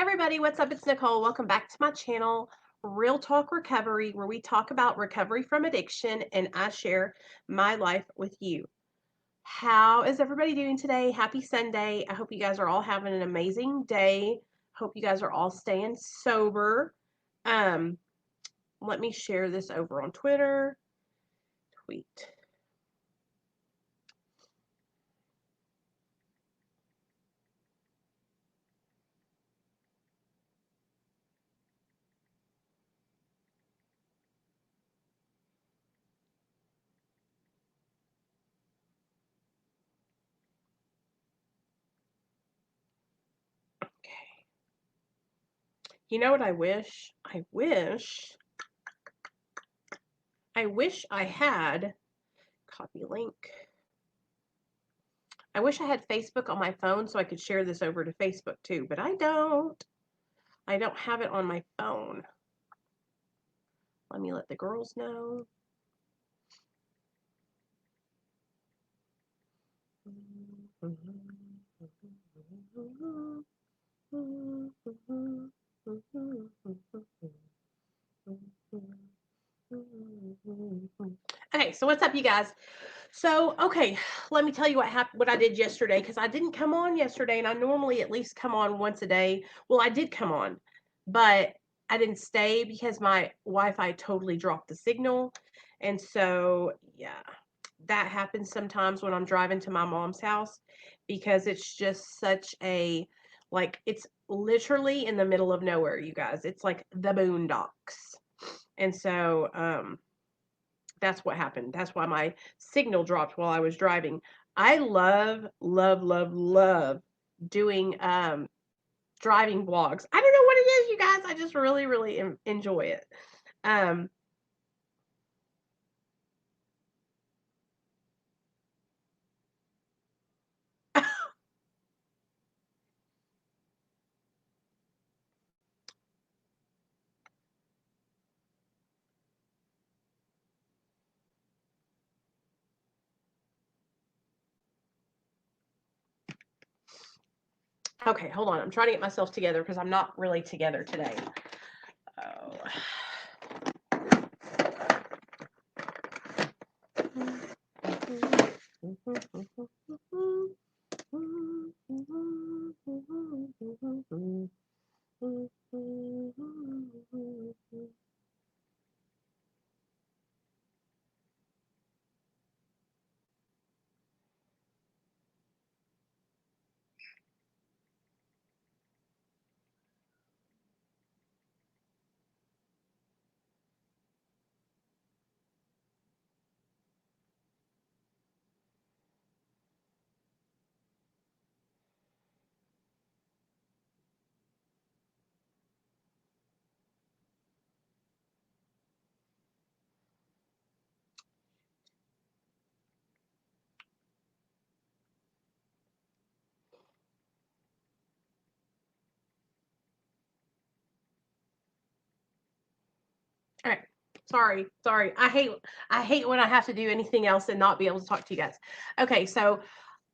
Everybody, what's up? It's Nicole. Welcome back to my channel, Real Talk Recovery, where we talk about recovery from addiction and I share my life with you. How is everybody doing today? Happy Sunday. I hope you guys are all having an amazing day. Hope you guys are all staying sober. Um, Let me share this over on Twitter. Tweet. Okay. You know what I wish? I wish I had copy link. I wish I had Facebook on my phone so I could share this over to Facebook too, but I don't. I don't have it on my phone. Let me let the girls know. Okay, so what's up, you guys? So, okay, let me tell you what happened, what I did yesterday, because I didn't come on yesterday, and I normally at least come on once a day. Well, I did come on, but I didn't stay because my Wi-Fi totally dropped the signal. And so, yeah, that happens sometimes when I'm driving to my mom's house because it's just such a, like, it's literally in the middle of nowhere, you guys. It's like the boondocks. And so, that's what happened. That's why my signal dropped while I was driving. I love, love, love, love doing driving vlogs. I don't know what it is, you guys. I just really, really enjoy it. Um, okay, hold on. I'm trying to get myself together because I'm not really together today. Oh. All right. Sorry. I hate when I have to do anything else and not be able to talk to you guys. Okay, so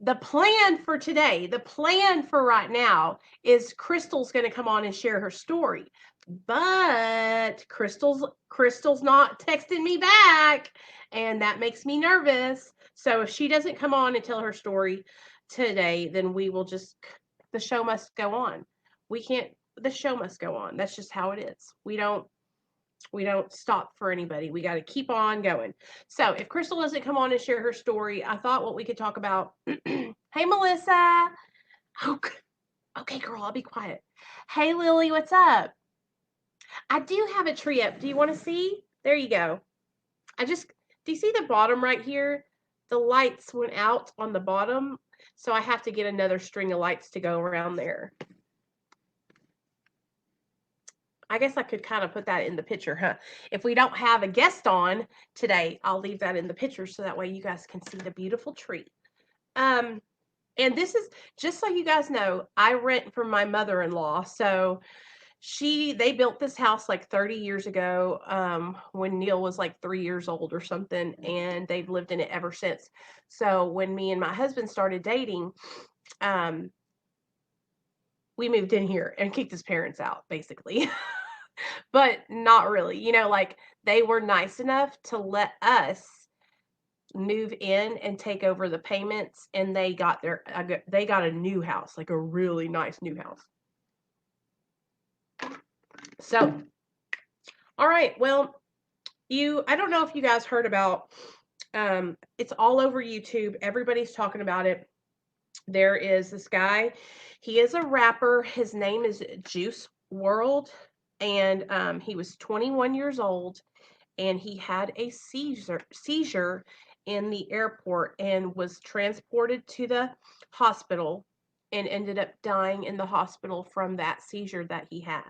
the plan for today, the plan for right now is Crystal's going to come on and share her story. But Crystal's not texting me back, and that makes me nervous. So if she doesn't come on and tell her story today, then we will just, the show must go on. We can't, the show must go on. That's just how it is. We don't stop for anybody. We got to keep on going. So if Crystal doesn't come on and share her story, I thought what we could talk about. Hey, Melissa. Oh, okay, girl, I'll be quiet. Hey, Lily, what's up? I do have a tree up. Do you want to see? There you go. Do you see the bottom right here? The lights went out on the bottom, so I have to get another string of lights to go around there. I guess I could kind of put that in the picture, huh? If we don't have a guest on today, I'll leave that in the picture so that way you guys can see the beautiful tree. And this is, just so you guys know, I rent from my mother-in-law. So they built this house like 30 years ago, when Neil was like 3 years old or something, and they've lived in it ever since. So when me and my husband started dating, we moved in here and kicked his parents out, basically. But not really. Like they were nice enough to let us move in and take over the payments, and they got a new house, like a really nice new house. So, all right, well, I don't know if you guys heard about, it's all over YouTube. Everybody's talking about it. There is this guy. He is a rapper. His name is Juice World, and he was 21 years old, and he had a seizure in the airport and was transported to the hospital and ended up dying in the hospital from that seizure that he had.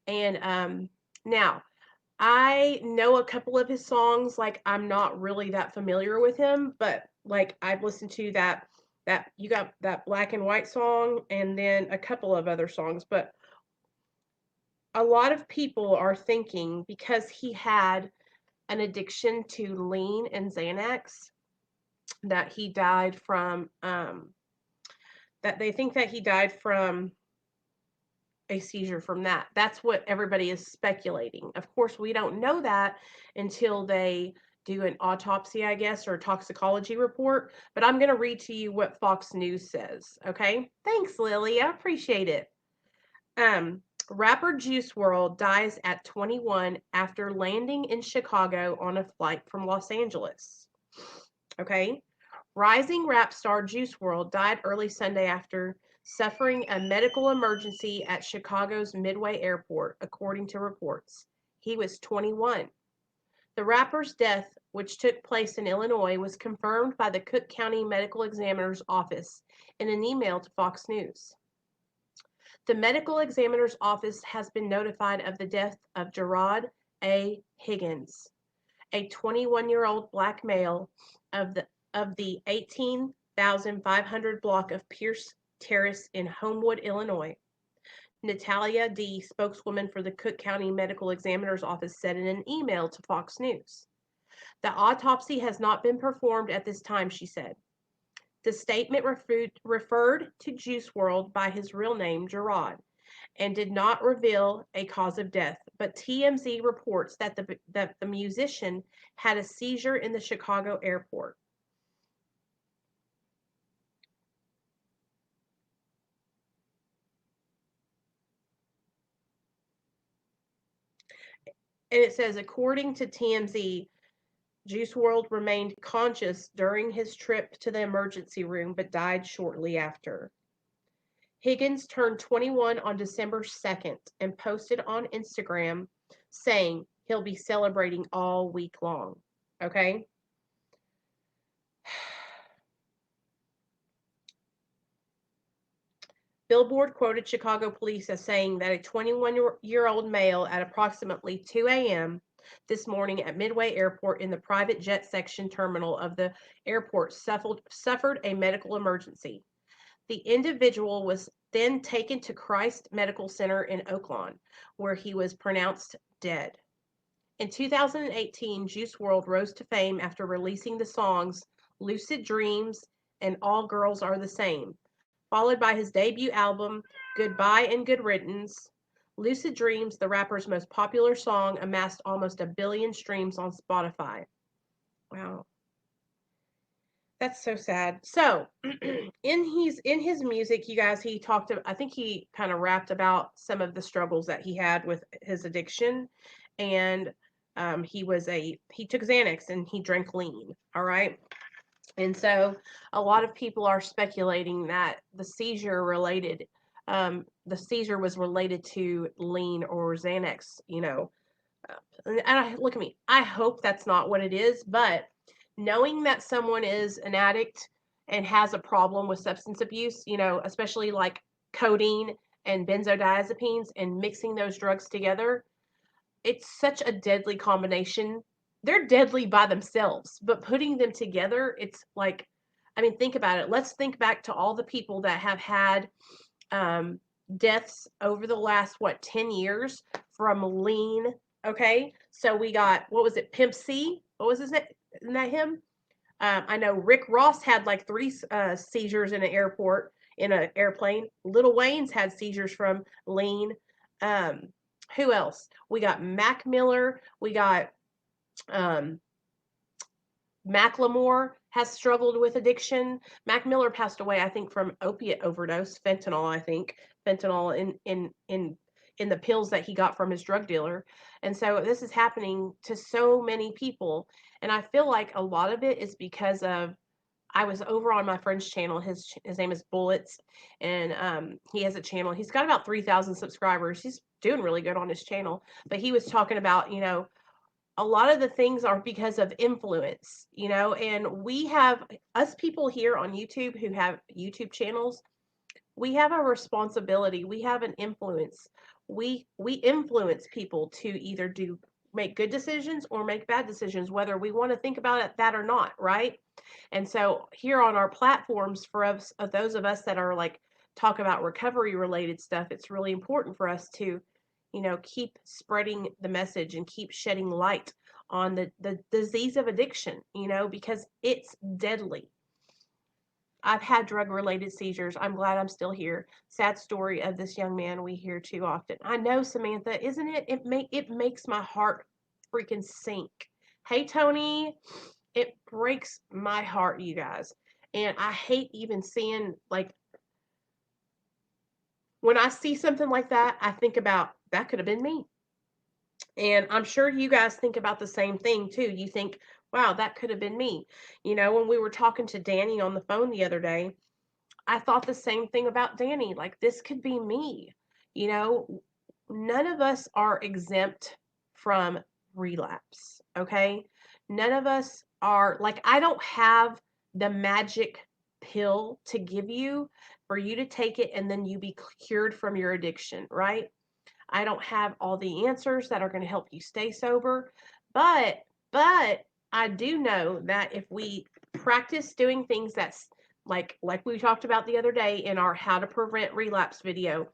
And now I know a couple of his songs. Like, I'm not really that familiar with him, but like I've listened to that you got that Black and White song, and then a couple of other songs. But a lot of people are thinking, because he had an addiction to lean and Xanax, that he died from that they think that he died from a seizure from that. That's what everybody is speculating. Of course, we don't know that until they do an autopsy, I guess, or a toxicology report. But I'm going to read to you what Fox News says. Okay. Thanks, Lily. I appreciate it. Rapper Juice World dies at 21 after landing in Chicago on a flight from Los Angeles. Okay. Rising rap star Juice World died early Sunday after suffering a medical emergency at Chicago's Midway Airport, according to reports. He was 21. The rapper's death, which took place in Illinois, was confirmed by the Cook County Medical Examiner's Office in an email to Fox News. The medical examiner's office has been notified of the death of Gerard A. Higgins, a 21-year-old black male of the 18,500 block of Pierce Terrace in Homewood, Illinois. Natalia D., spokeswoman for the Cook County Medical Examiner's Office, said in an email to Fox News. The autopsy has not been performed at this time, she said. The statement referred to Juice WRLD by his real name, Gerard, and did not reveal a cause of death, but TMZ reports that the musician had a seizure in the Chicago airport. And it says, according to TMZ, Juice WRLD remained conscious during his trip to the emergency room, but died shortly after. Higgins turned 21 on December 2nd and posted on Instagram saying he'll be celebrating all week long. Okay? Billboard quoted Chicago police as saying that a 21-year-old male at approximately 2 a.m. this morning at Midway Airport in the private jet section terminal of the airport suffered a medical emergency. The individual was then taken to Christ Medical Center in Oakland, where he was pronounced dead. In 2018, Juice WRLD rose to fame after releasing the songs Lucid Dreams and All Girls Are the Same, followed by his debut album, Goodbye and Good Riddance. Lucid Dreams, the rapper's most popular song, amassed almost 1 billion streams on Spotify. Wow. That's so sad. So, in his music, you guys, he talked about, I think he kind of rapped about some of the struggles that he had with his addiction, and he took Xanax and he drank lean. All right. And so a lot of people are speculating that the seizure was related to lean or Xanax, and look at me. I hope that's not what it is, but knowing that someone is an addict and has a problem with substance abuse, especially like codeine and benzodiazepines, and mixing those drugs together, it's such a deadly combination. They're deadly by themselves, but putting them together, it's like, I mean, think about it. Let's think back to all the people that have had deaths over the last, 10 years from lean. Okay. So we got, what was it? Pimp C. What was his name? Isn't that him? I know Rick Ross had like 3 seizures in an airport, in an airplane. Lil Wayne's had seizures from lean. Um, who else? We got Mac Miller. We got um, Macklemore has struggled with addiction. Mac Miller passed away, I think, from opiate overdose, fentanyl. I think fentanyl in the pills that he got from his drug dealer. And so this is happening to so many people, and I feel like a lot of it is because of I was over on my friend's channel. His name is Bullets, and he has a channel. He's got about 3,000 subscribers. He's doing really good on his channel. But he was talking about, a lot of the things are because of influence, and we have us people here on YouTube who have YouTube channels. We have a responsibility. We have an influence. We influence people to either make good decisions or make bad decisions, whether we want to think about it, that or not, right? And so here on our platforms, for us, those of us that are like talk about recovery related stuff, it's really important for us to, keep spreading the message and keep shedding light on the disease of addiction, because it's deadly. I've had drug related seizures. I'm glad I'm still here. Sad story of this young man we hear too often. I know, Samantha, isn't it? It makes my heart freaking sink. Hey, Tony. It breaks my heart, you guys. And I hate even seeing, like, when I see something like that, I think about that could have been me. And I'm sure you guys think about the same thing too. You think, wow, that could have been me. When we were talking to Danny on the phone the other day, I thought the same thing about Danny. Like, this could be me. None of us are exempt from relapse. Okay. None of us are, like, I don't have the magic pill to give you for you to take it and then you be cured from your addiction, right? I don't have all the answers that are going to help you stay sober, but I do know that if we practice doing things that's like we talked about the other day in our how to prevent relapse video,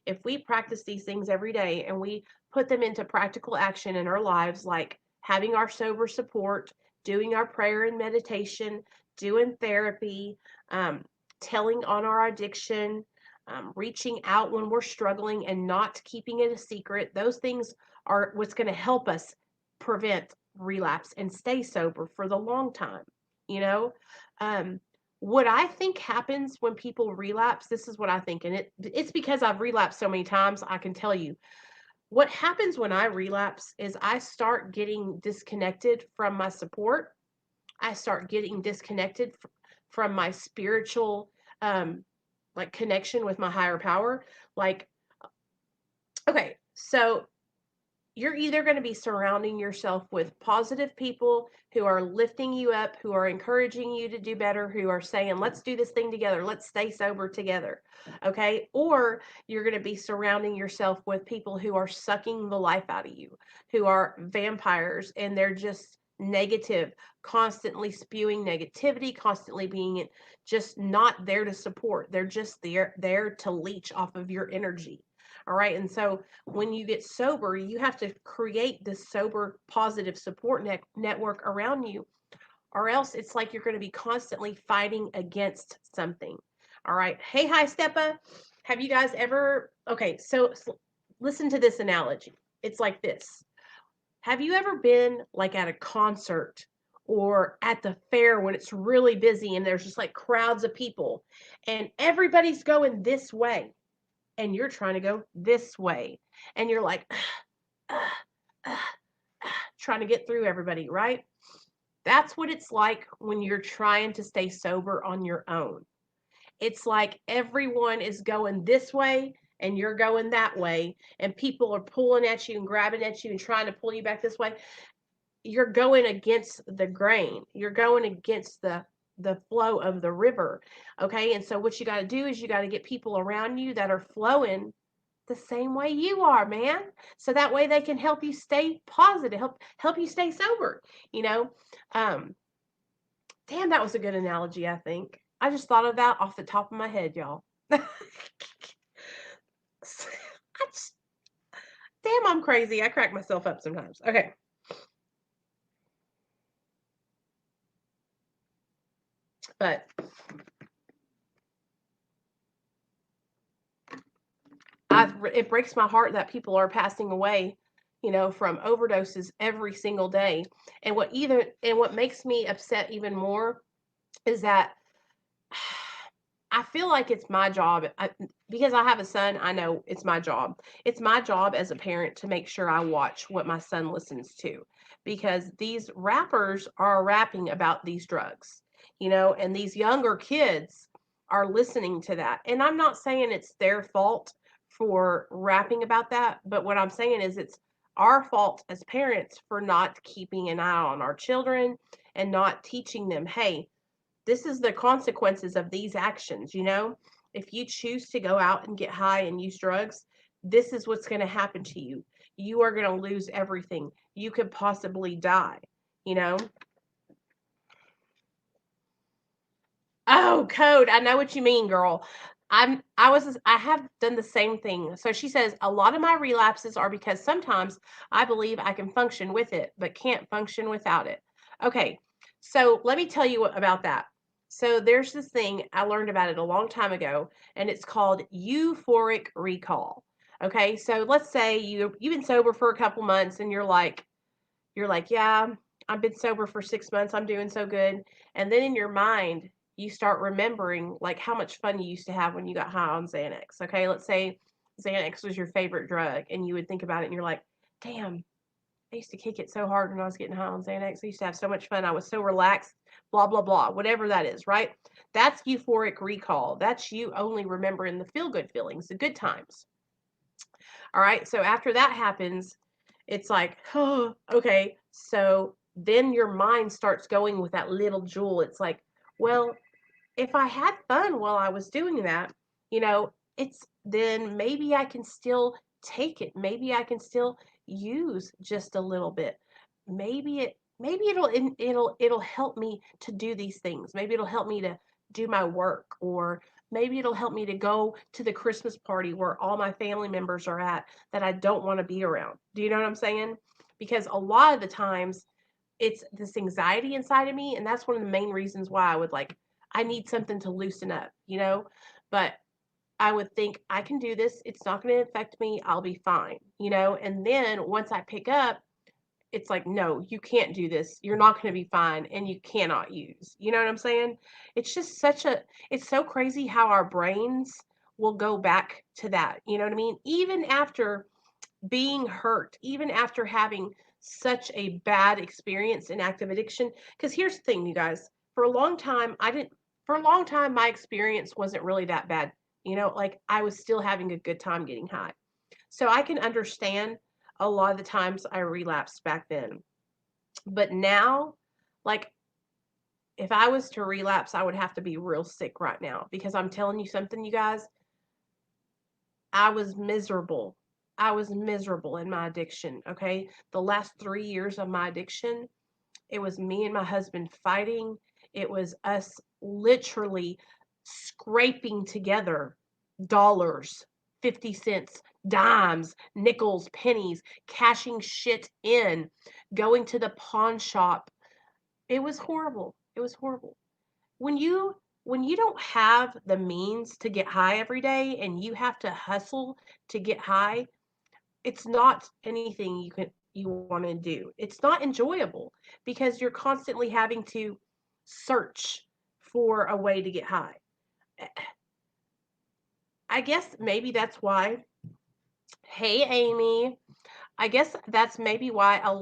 if we practice these things every day and we put them into practical action in our lives, like having our sober support, doing our prayer and meditation, doing therapy, um, telling on our addiction, reaching out when we're struggling and not keeping it a secret, those things are what's going to help us prevent relapse and stay sober for the long time. You know, um, what I think happens when people relapse, this is what I think, and it's because I've relapsed so many times, I can tell you. What happens when I relapse is I start getting disconnected from my support. I start getting disconnected from my spiritual like connection with my higher power. Like, okay, so you're either going to be surrounding yourself with positive people who are lifting you up, who are encouraging you to do better, who are saying, let's do this thing together, let's stay sober together. Okay. Or you're going to be surrounding yourself with people who are sucking the life out of you, who are vampires, and they're just negative, constantly spewing negativity, constantly being just not there to support. They're just there to leech off of your energy. All right. And so when you get sober, you have to create this sober, positive support network around you, or else it's like you're going to be constantly fighting against something. All right. Hey, hi, Steppa. Have you guys ever, okay, so listen to this analogy. It's like this. Have you ever been like at a concert or at the fair when it's really busy and there's just like crowds of people and everybody's going this way and you're trying to go this way and you're like trying to get through everybody, right? That's what it's like when you're trying to stay sober on your own. It's like everyone is going this way and you're going that way, and people are pulling at you and grabbing at you and trying to pull you back this way. You're going against the grain. You're going against the flow of the river. Okay? And so what you got to do is you got to get people around you that are flowing the same way you are, man. So that way they can help you stay positive, help you stay sober, you know. Um Damn, that was a good analogy, I think. I just thought of that off the top of my head, y'all. I just, damn, I'm crazy. I crack myself up sometimes. Okay. But it breaks my heart that people are passing away, from overdoses every single day. And what makes me upset even more is that I feel like it's my job. Because I have a son, I know it's my job. It's my job as a parent to make sure I watch what my son listens to, because these rappers are rapping about these drugs, and these younger kids are listening to that. And I'm not saying it's their fault for rapping about that, but what I'm saying is it's our fault as parents for not keeping an eye on our children and not teaching them, hey, this is the consequences of these actions. If you choose to go out and get high and use drugs, this is what's going to happen to you. You are going to lose everything. You could possibly die, you know Oh, code. I know what you mean, girl. I have done the same thing. So she says a lot of my relapses are because sometimes I believe I can function with it, but can't function without it. Okay. So let me tell you about that. So there's this thing, I learned about it a long time ago, and it's called euphoric recall. Okay. So let's say you've been sober for a couple months and you're like, yeah, I've been sober for 6 months. I'm doing so good. And then in your mind, you start remembering like how much fun you used to have when you got high on Xanax. Okay. Let's say Xanax was your favorite drug and you would think about it and you're like, damn, I used to kick it so hard when I was getting high on Xanax. I used to have so much fun. I was so relaxed, blah, blah, blah, whatever that is, right? That's euphoric recall. That's you only remembering the feel good feelings, the good times. All right. So after that happens, it's like, oh, okay. So then your mind starts going with that little jewel. It's like, well, if I had fun while I was doing that, it's then maybe I can still take it. Maybe I can still use just a little bit. Maybe it'll help me to do these things. Maybe it'll help me to do my work, or maybe it'll help me to go to the Christmas party where all my family members are at that I don't want to be around. Do you know what I'm saying? Because a lot of the times it's this anxiety inside of me, and that's one of the main reasons why I need something to loosen up. But I would think I can do this. It's not going to affect me. I'll be fine. And then once I pick up, it's like, no, you can't do this. You're not going to be fine and you cannot use. You know what I'm saying? It's just it's so crazy how our brains will go back to that. You know what I mean? Even after being hurt, even after having such a bad experience in active addiction. Because here's the thing, you guys, for a long time, my experience wasn't really that bad. Like I was still having a good time getting high. So I can understand a lot of the times I relapsed back then. But now, like, if I was to relapse, I would have to be real sick right now, because I'm telling you something, you guys, I was miserable. I was miserable in my addiction. Okay. The last 3 years of my addiction, it was me and my husband fighting. It was us literally scraping together dollars, 50 cents, dimes, nickels, pennies, cashing shit in, going to the pawn shop. It was horrible. It was horrible. When you don't have the means to get high every day and you have to hustle to get high, it's not anything you want to do. It's not enjoyable because you're constantly having to search for a way to get high. I guess maybe that's why. Hey, Amy. I guess that's maybe that's why a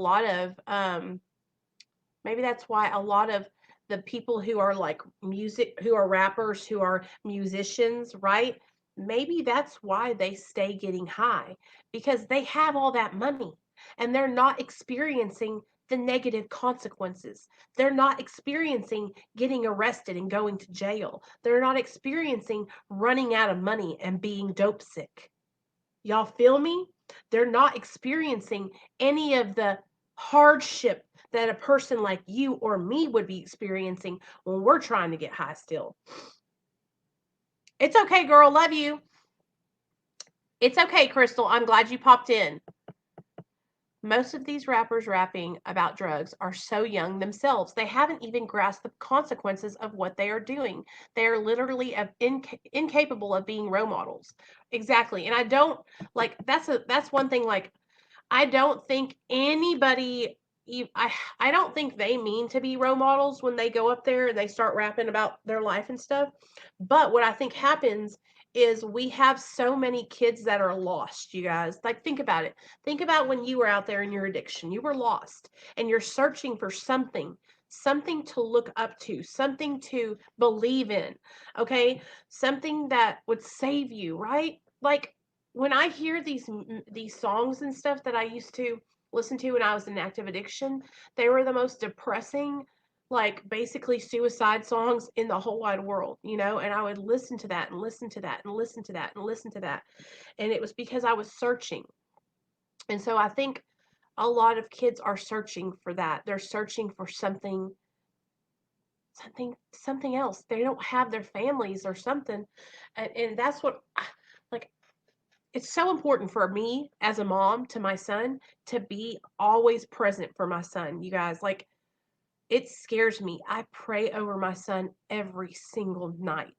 lot of the people who are like who are rappers, who are musicians, right? Maybe that's why they stay getting high, because they have all that money and they're not experiencing the negative consequences. They're not experiencing getting arrested and going to jail. They're not experiencing running out of money and being dope sick. Y'all feel me? They're not experiencing any of the hardship that a person like you or me would be experiencing when we're trying to get high still. It's okay, girl. Love you. It's okay, Crystal. I'm glad you popped in. Most of these rappers rapping about drugs are so young themselves. They haven't even grasped the consequences of what they are doing. They are literally incapable of being role models. Exactly. And I don't like that's one thing like I don't think anybody I don't think they mean to be role models when they go up there and they start rapping about their life and stuff. But what I think happens is we have so many kids that are lost, you guys. Like think about it. Think about when you were out there in your addiction. You were lost and you're searching for something to look up to, something to believe in. Okay? Something that would save you, right? Like when I hear these songs and stuff that I used to listen to when I was in active addiction, they were the most depressing, like basically suicide songs in the whole wide world, you know? And I would listen to that and listen to that and listen to that and listen to that. And it was because I was searching. And so I think a lot of kids are searching for that. They're searching for something else. They don't have their families or something. And that's what like it's so important for me as a mom to my son to be always present for my son. You guys, like it scares me. I pray over my son every single night.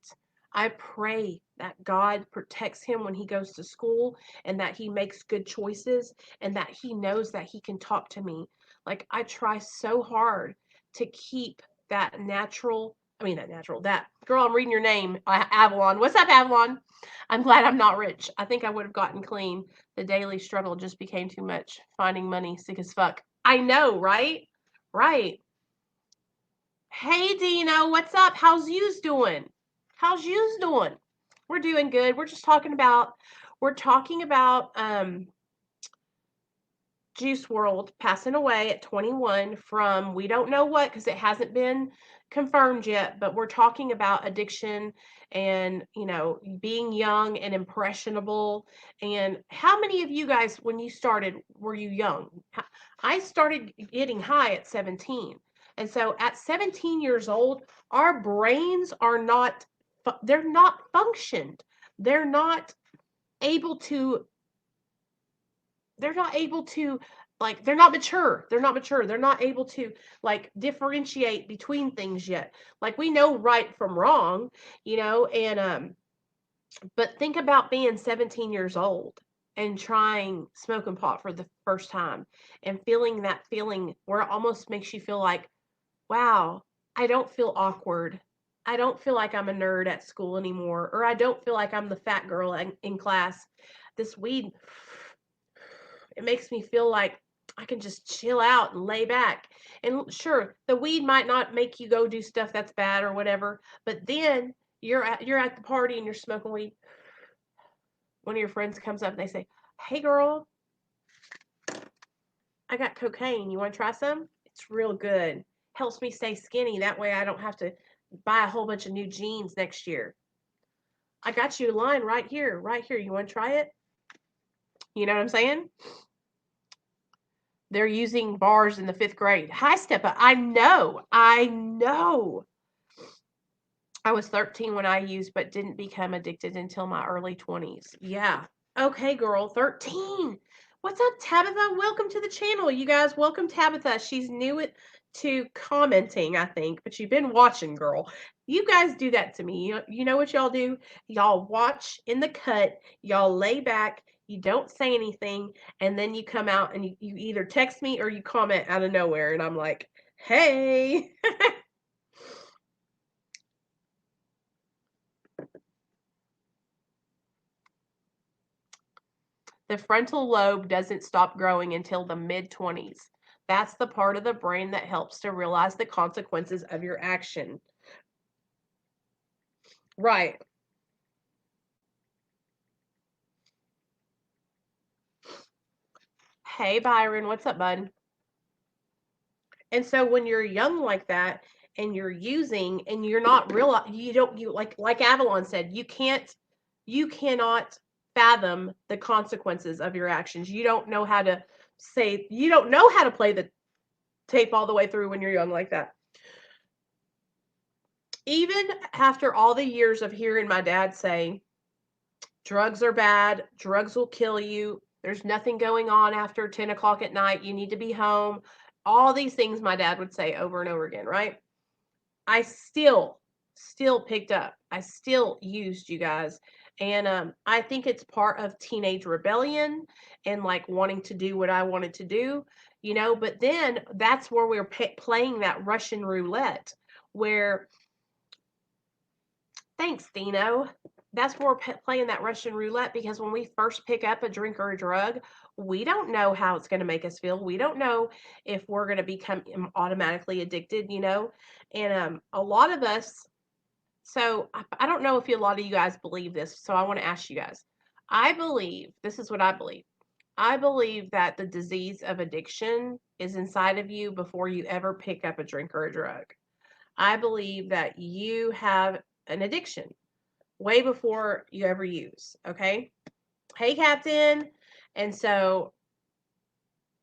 I pray that God protects him when he goes to school and that he makes good choices and that he knows that he can talk to me. Like I try so hard to keep that girl, I'm reading your name, Avalon. What's up, Avalon? I'm glad I'm not rich. I think I would have gotten clean. The daily struggle just became too much. Finding money, sick as fuck. I know, right? Right. Hey, Dino, what's up? How's yous doing? How's yous doing? We're doing good. We're talking about Juice World passing away at 21 from we don't know what because it hasn't been confirmed yet, but we're talking about addiction and, being young and impressionable. And how many of you guys, when you started, were you young? I started getting high at 17. And so at 17 years old, our brains are not, they're not functioned. They're not able to they're not able to like they're not mature they're not able to like differentiate between things yet, like we know right from wrong, and but think about being 17 years old and trying smoking pot for the first time and feeling that feeling where it almost makes you feel like, wow, I don't feel awkward. I don't feel like I'm a nerd at school anymore, or I don't feel like I'm the fat girl in class. This weed, it makes me feel like I can just chill out and lay back. And sure, the weed might not make you go do stuff that's bad or whatever, but then you're at the party and you're smoking weed. One of your friends comes up and they say, "Hey girl, I got cocaine. You want to try some? It's real good. Helps me stay skinny. That way I don't have to buy a whole bunch of new jeans next year. I got you a line right here, right here. You want to try it?" You know what I'm saying? They're using bars in the 5th grade. Hi, Steppa. I know. I know. I was 13 when I used, but didn't become addicted until my early 20s. Yeah. Okay, girl. 13. What's up, Tabitha? Welcome to the channel. You guys, welcome Tabitha. She's new to commenting, I think, but you've been watching, girl. You guys do that to me. You know what y'all do? Y'all watch in the cut. Y'all lay back. You don't say anything. And then you come out and you either text me or you comment out of nowhere. And I'm like, hey. The frontal lobe doesn't stop growing until the mid-20s. That's the part of the brain that helps to realize the consequences of your action. Right. Hey, Byron, what's up, bud? And so when you're young like that and you're using and you're not real, you like Avalon said, you cannot fathom the consequences of your actions. You don't know how to play the tape all the way through when you're young like that. Even after all the years of hearing my dad say, drugs are bad, drugs will kill you, There's nothing going on after 10 o'clock at night. You need to be home. All these things my dad would say over and over again, right? I still picked up. I still used, you guys. And I think it's part of teenage rebellion and like wanting to do what I wanted to do, but then that's where we're playing that Russian roulette where, thanks, Dino. That's where we're playing that Russian roulette because when we first pick up a drink or a drug, we don't know how it's going to make us feel. We don't know if we're going to become automatically addicted, And a lot of us, so I don't know if a lot of you guys believe this, so I want to ask you guys. I believe, this is what I believe. I believe that the disease of addiction is inside of you before you ever pick up a drink or a drug. I believe that you have an addiction way before you ever use. Okay. Hey, Captain. And so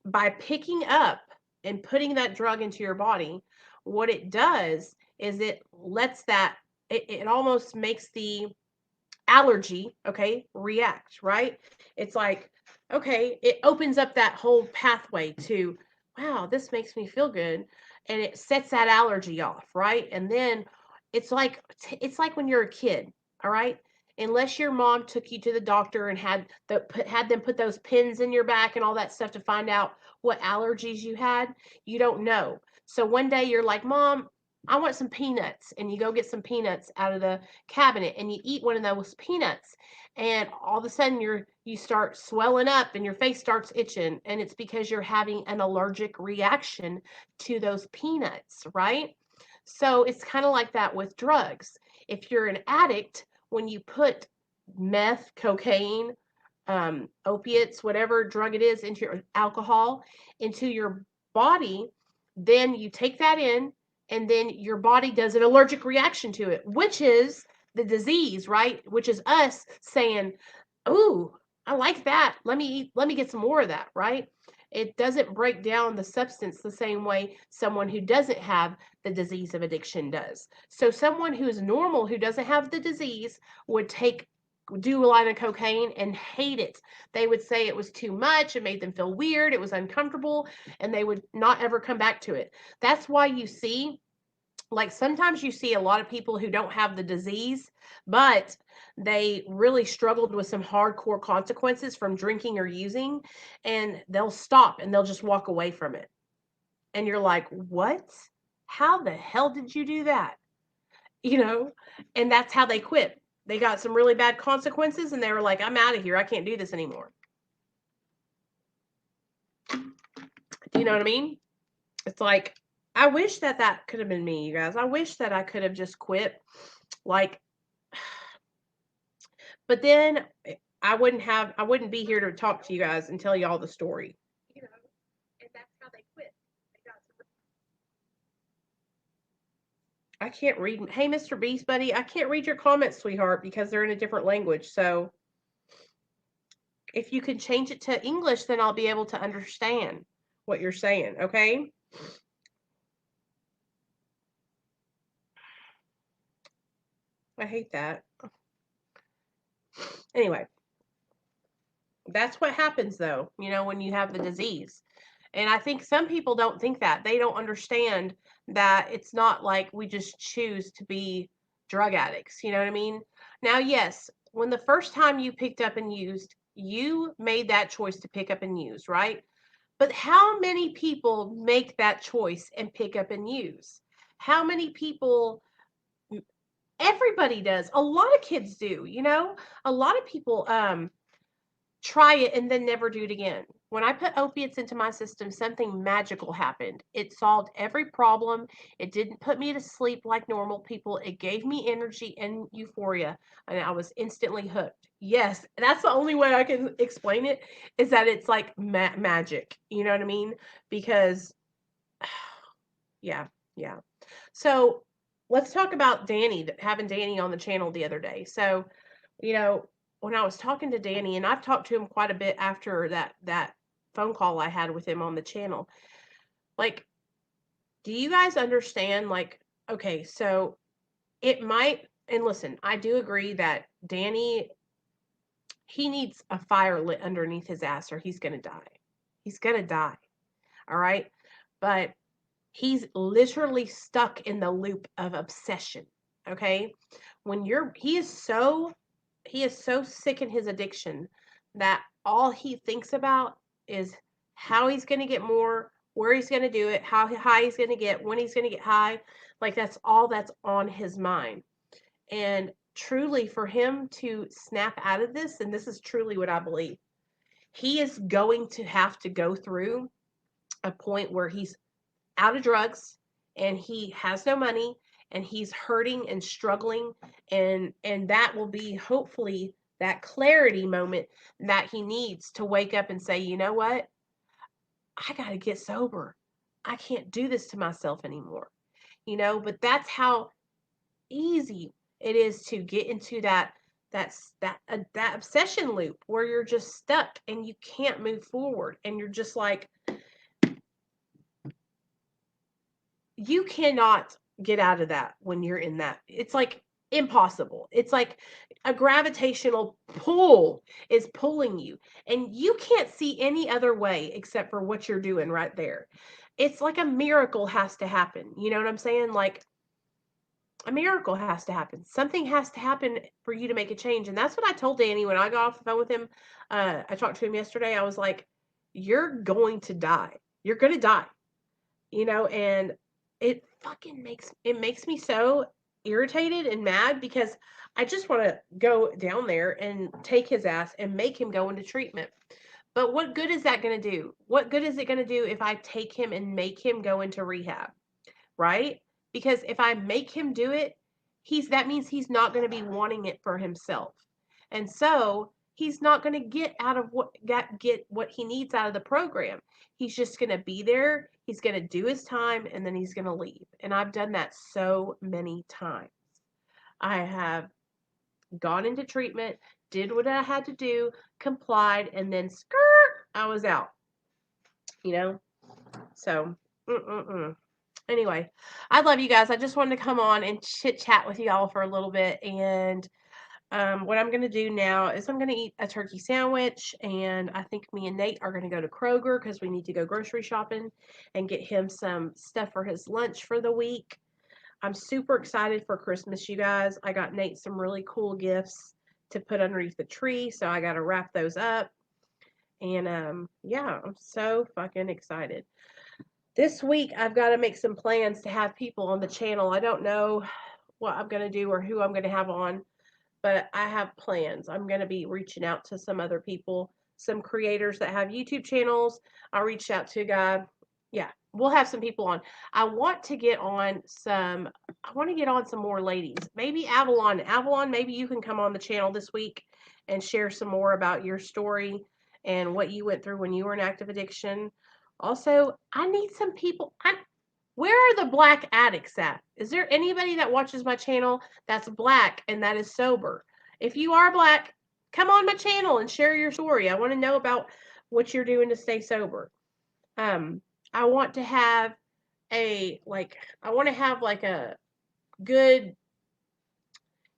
by picking up and putting that drug into your body, what it does is it lets it almost makes the allergy, okay, react, right? It's like, okay, it opens up that whole pathway to, wow, this makes me feel good. And it sets that allergy off, right? And then it's like when you're a kid, all right? Unless your mom took you to the doctor and had them put those pins in your back and all that stuff to find out what allergies you had, you don't know. So one day you're like, Mom, I want some peanuts. And you go get some peanuts out of the cabinet and you eat one of those peanuts. And all of a sudden you start swelling up and your face starts itching. And it's because you're having an allergic reaction to those peanuts, right? So it's kind of like that with drugs. If you're an addict, when you put meth, cocaine, opiates, whatever drug it is, into your alcohol, into your body, then you take that in, and then your body does an allergic reaction to it, which is the disease, right? Which is us saying, "Ooh, I like that. Let me get some more of that," right? It doesn't break down the substance the same way someone who doesn't have the disease of addiction does. So someone who is normal, who doesn't have the disease, would do a line of cocaine and hate it. They would say it was too much, it made them feel weird, it was uncomfortable, and they would not ever come back to it. That's why you see, like sometimes you see a lot of people who don't have the disease, but they really struggled with some hardcore consequences from drinking or using, and they'll stop and they'll just walk away from it. And you're like, what? How the hell did you do that? You know, and that's how they quit. They got some really bad consequences and they were like, I'm out of here. I can't do this anymore. Do you know what I mean? It's like, I wish that could have been me, you guys. I wish that I could have just quit. Like, but then I wouldn't be here to talk to you guys and tell you all the story. You know, and that's how they quit. I can't read. Hey, Mr. Beast Buddy, I can't read your comments, sweetheart, because they're in a different language. So if you can change it to English, then I'll be able to understand what you're saying, okay? I hate that. Anyway, that's what happens though, when you have the disease. And I think some people don't think that. They don't understand that it's not like we just choose to be drug addicts. You know what I mean? Now, yes, when the first time you picked up and used, you made that choice to pick up and use, right? But how many people make that choice and pick up and use? How many people? Everybody does. A lot of kids do, A lot of people try it and then never do it again. When I put opiates into my system, something magical happened. It solved every problem. It didn't put me to sleep like normal people. It gave me energy and euphoria, and I was instantly hooked. Yes, that's the only way I can explain it, is that it's like magic. You know what I mean? Because, yeah, yeah. So let's talk about Danny, having Danny on the channel the other day. So, when I was talking to Danny, and I've talked to him quite a bit after that phone call I had with him on the channel. Like, do you guys understand? Like, okay, so it might, and listen, I do agree that Danny He needs a fire lit underneath his ass or he's going to die. He's going to die. All right. But he's literally stuck in the loop of obsession. Okay. When he is so sick in his addiction that all he thinks about is how he's going to get more, where he's going to do it, how high he's going to get, when he's going to get high. Like that's all that's on his mind. And truly, for him to snap out of this, and this is truly what I believe, he is going to have to go through a point where he's out of drugs and he has no money and he's hurting and struggling, and that will be hopefully that clarity moment that he needs to wake up and say, you know what, I got to get sober. I can't do this to myself anymore. But that's how easy it is to get into that obsession loop where you're just stuck and you can't move forward, and you're just like, you cannot get out of that when you're in that. It's like impossible. It's like a gravitational pull is pulling you, and you can't see any other way except for what you're doing right there. It's like a miracle has to happen. You know what I'm saying? Like a miracle has to happen. Something has to happen for you to make a change. And that's what I told Danny when I got off the phone with him. I talked to him yesterday. I was like, you're going to die. You're going to die. And it makes me so irritated and mad because I just want to go down there and take his ass and make him go into treatment. But what good is that going to do? What good is it going to do if I take him and make him go into rehab? Right? Because if I make him do it, that means he's not going to be wanting it for himself. And so he's not going to get what he needs out of the program. He's just going to be there, he's going to do his time, and then he's going to leave. And I've done that so many times. I have gone into treatment, did what I had to do, complied, and then I was out. So anyway, I love you guys. I just wanted to come on and chit chat with you all for a little bit. And what I'm going to do now is I'm going to eat a turkey sandwich. And I think me and Nate are going to go to Kroger because we need to go grocery shopping and get him some stuff for his lunch for the week. I'm super excited for Christmas, you guys. I got Nate some really cool gifts to put underneath the tree. So I got to wrap those up. And yeah, I'm so fucking excited. This week, I've got to make some plans to have people on the channel. I don't know what I'm going to do or who I'm going to have on, but I have plans. I'm going to be reaching out to some other people, some creators that have YouTube channels. I reached out to a guy. Yeah, we'll have some people on. I want to get on some more ladies. Maybe Avalon. Avalon, maybe you can come on the channel this week and share some more about your story and what you went through when you were in active addiction. Also, I need some people. Where are the black addicts at? Is there anybody that watches my channel that's black and that is sober? If you are black, come on my channel and share your story. I want to know about what you're doing to stay sober. I want to have a good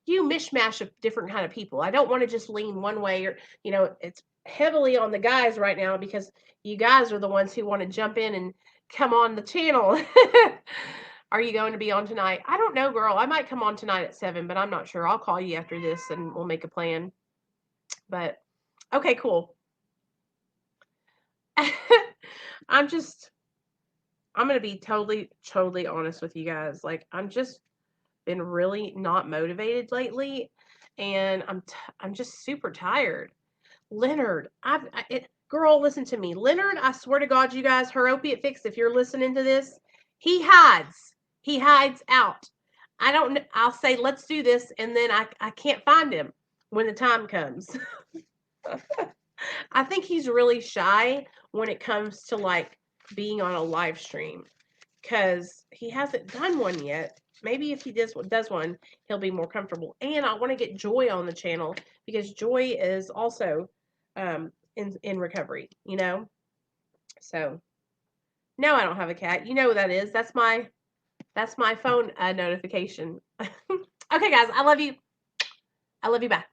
mishmash of different kind of people. I don't want to just lean one way or, it's heavily on the guys right now because you guys are the ones who want to jump in and come on the channel. Are you going to be on tonight? I don't know, girl. I might come on tonight at 7, but I'm not sure. I'll call you after this and we'll make a plan. But okay, cool. I'm going to be totally, totally honest with you guys. Like, I'm just been really not motivated lately, and I'm just super tired. Leonard, girl, listen to me. Leonard, I swear to God, you guys, her opiate fix, if you're listening to this, he hides out. I'll say, let's do this, and then I can't find him when the time comes. I think he's really shy when it comes to like being on a live stream because he hasn't done one yet. Maybe if he does one, he'll be more comfortable. And I want to get Joy on the channel because Joy is also in recovery, So no, I don't have a cat. You know what that is. That's my phone notification. Okay, guys, I love you. Bye.